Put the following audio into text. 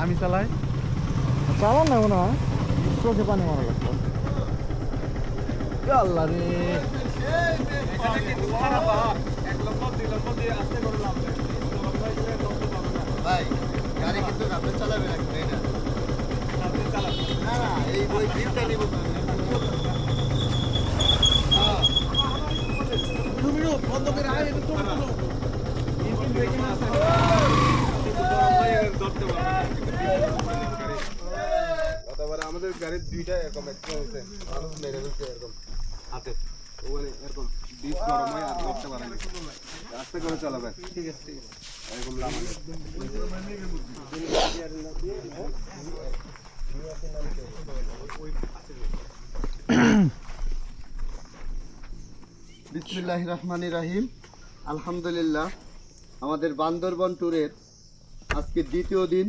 আমি চালাই, চালান না মনে হয়, চোখে পানি মারা লাগতো। আল্লাহ রে, ভাই গাড়ি কিন্তু আপনি চালাবেন না, তাই না? না না, এই ওই জিপটা নিব তো। বন্ধ করে আয়, এটা তো কোনো ইঞ্জিন ব্রেকিং আছে। আমাদের গাড়ির দুইটা এরকম এক্সিডেন্ট হয়েছে, মানুষ মেরে ফেলছে এরকম হাতে, ওখানে এরকম ডিপ গরম হয় আর ধরতে পারে না। আস্তে করে চালাবে, ঠিক আছে ঠিক আছে, এরকম লাগানো। বিসমিল্লাহির রহমানির রহিম। আলহামদুলিল্লাহ, আমাদের বান্দরবন ট্যুরের আজকে দ্বিতীয় দিন।